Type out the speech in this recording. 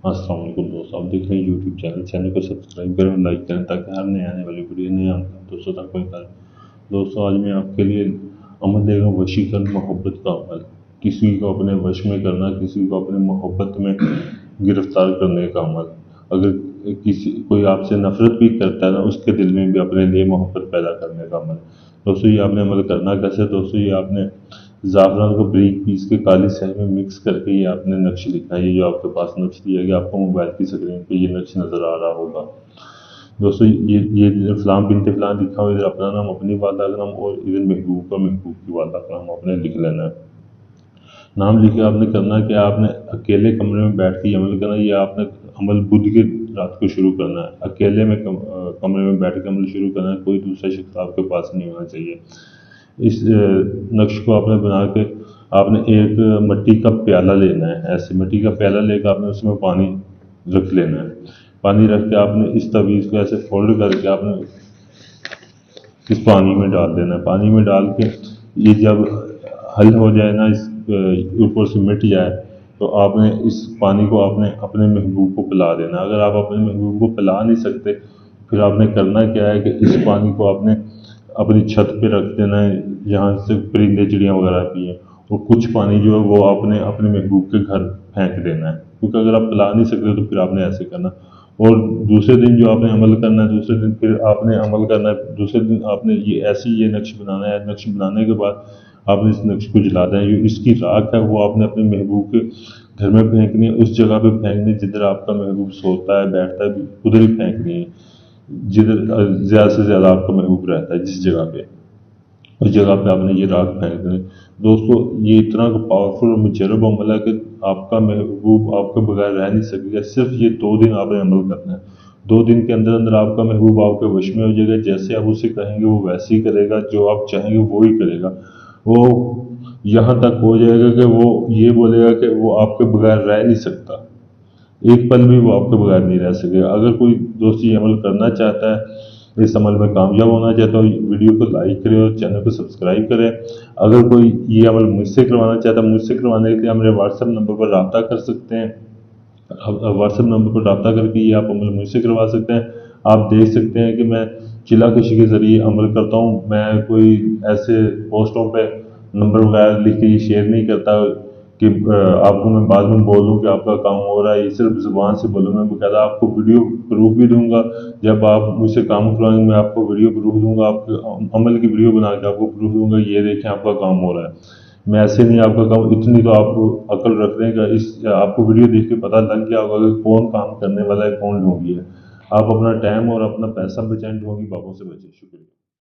السلام علیکم دوستوں، آپ دیکھ رہے ہیں یوٹیوب چینل کو سبسکرائب کریں اور لائک کریں تاکہ ہر نئے آنے والی ویڈیو نئے دوستوں تک پہنچائیں۔ دوستوں، آج میں آپ کے لیے عمل دے گا وشیکرن محبت کا عمل۔ کسی کو اپنے وش میں کرنا، کسی کو اپنے محبت میں گرفتار کرنے کا عمل۔ اگر کوئی آپ سے نفرت بھی کرتا ہے نا، اس کے دل میں بھی اپنے لیے محبت پیدا کرنے کا عمل۔ دوستوں، یہ آپ نے عمل کرنا کیسے؟ دوستوں، یہ آپ نے زعفران کو بریک پیس کے کالی سیاہی میں مکس کر کے یہ آپ نے نقش لکھنا ہے۔ یہ جو آپ کے پاس نقش دیا گیا، آپ کو موبائل کی اسکرین پہ یہ نقش نظر آ رہا ہوگا۔ دوستوں، یہ فلاں بنت فلاں لکھا ہوا، ادھر اپنا نام، اپنی والدہ کا نام، اور ادھر محبوب کی والدہ کا نام آپ نے لکھ لینا ہے۔ نام لکھ کے آپ نے کرنا کہ آپ نے اکیلے کمرے میں بیٹھ کے یہ عمل کرنا ہے۔ یہ آپ نے عمل بدھ کی رات کو شروع کرنا ہے، اکیلے میں کمرے میں بیٹھ کے عمل شروع کرنا ہے۔ کوئی دوسرا شخص آپ کے پاس نہیں ہونا چاہیے۔ اس نقش کو آپ نے بنا کے آپ نے ایک مٹی کا پیالہ لینا ہے۔ ایسے مٹی کا پیالہ لے کے آپ نے اس میں پانی رکھ لینا ہے۔ پانی رکھ کے آپ نے اس تعویذ کو ایسے فولڈ کر کے آپ نے اس پانی میں ڈال دینا ہے۔ پانی میں ڈال کے یہ جب حل ہو جائے نا، اس اوپر سے مٹ جائے، تو آپ نے اس پانی کو آپ نے اپنے محبوب کو پلا دینا۔ اگر آپ اپنے محبوب کو پلا نہیں سکتے، پھر آپ نے کرنا کیا ہے کہ اس پانی کو آپ نے اپنی چھت پہ رکھ دینا ہے، جہاں سے پرندے چڑیاں وغیرہ پیئیں، اور کچھ پانی جو ہے وہ آپ نے اپنے محبوب کے گھر پھینک دینا ہے، کیونکہ اگر آپ پلا نہیں سکتے تو پھر آپ نے ایسے کرنا۔ اور دوسرے دن جو آپ نے عمل کرنا ہے، دوسرے دن پھر آپ نے عمل کرنا ہے، دوسرے دن آپ نے یہ نقش بنانا ہے۔ نقش بنانے کے بعد آپ نے اس نقش کو جلا دینا ہے۔ جو اس کی راکھ ہے وہ آپ نے اپنے محبوب کے گھر میں پھینکنی ہے، اس جگہ پہ پھینکنی ہے جدھر آپ کا محبوب سوتا ہے، بیٹھتا ہے، ادھر ہی پھینکنی ہے، جدھر زیادہ سے زیادہ آپ کا محبوب رہتا ہے، جس جگہ پہ، اس جگہ پہ آپ نے یہ راکھ پھینک دیں۔ دوستو، یہ اتنا پاورفل اور مجرب عمل ہے کہ آپ کا محبوب آپ کے بغیر رہ نہیں سکے گا۔ صرف یہ 2 دن آپ نے عمل کرنا ہے۔ 2 دن کے اندر اندر آپ کا محبوب آپ کے وش میں ہو جائے گا۔ جیسے آپ اسے کہیں گے وہ ویسے ہی کرے گا، جو آپ چاہیں گے وہی کرے گا۔ وہ یہاں تک ہو جائے گا کہ وہ یہ بولے گا کہ وہ آپ کے بغیر رہ نہیں سکتا، ایک پل بھی وہ آپ کے بغیر نہیں رہ سکے گا۔ اگر کوئی دوست یہ عمل کرنا چاہتا ہے، اس عمل میں کامیاب ہونا چاہتا ہے، ویڈیو کو لائک کرے اور چینل کو سبسکرائب کرے۔ اگر کوئی یہ عمل مجھ سے کروانا چاہتا ہے، مجھ سے کروانے کے لیے ہمارے واٹس ایپ نمبر پر رابطہ کر سکتے ہیں۔ واٹس ایپ نمبر پر رابطہ کر کے یہ آپ عمل مجھ سے کروا سکتے ہیں۔ آپ دیکھ سکتے ہیں کہ میں چلا کشی کے ذریعے عمل کرتا ہوں۔ میں کوئی ایسے پوسٹوں پہ نمبر وغیرہ لکھ کے یہ شیئر نہیں کرتا کہ آپ کو میں بعد میں بولوں کہ آپ کا کام ہو رہا ہے۔ یہ صرف زبان سے بولوں، میں باقاعدہ آپ کو ویڈیو پروف بھی دوں گا۔ جب آپ مجھ سے کام کروائیں گے، میں آپ کو ویڈیو پروف دوں گا، آپ کے عمل کی ویڈیو بنا کے آپ کو پروف دوں گا، یہ دیکھیں آپ کا کام ہو رہا ہے۔ میں ایسے نہیں آپ کا کام، اتنی تو آپ عقل رکھ دیں گا، آپ کو ویڈیو دیکھ کے پتہ لگ گیا ہوگا کہ کون کام کرنے والا ہے، کون ڈھونگی ہے۔ آپ اپنا ٹائم اور اپنا پیسہ بچائیں، ڈھونگی بابوں سے بچیں۔ شکریہ۔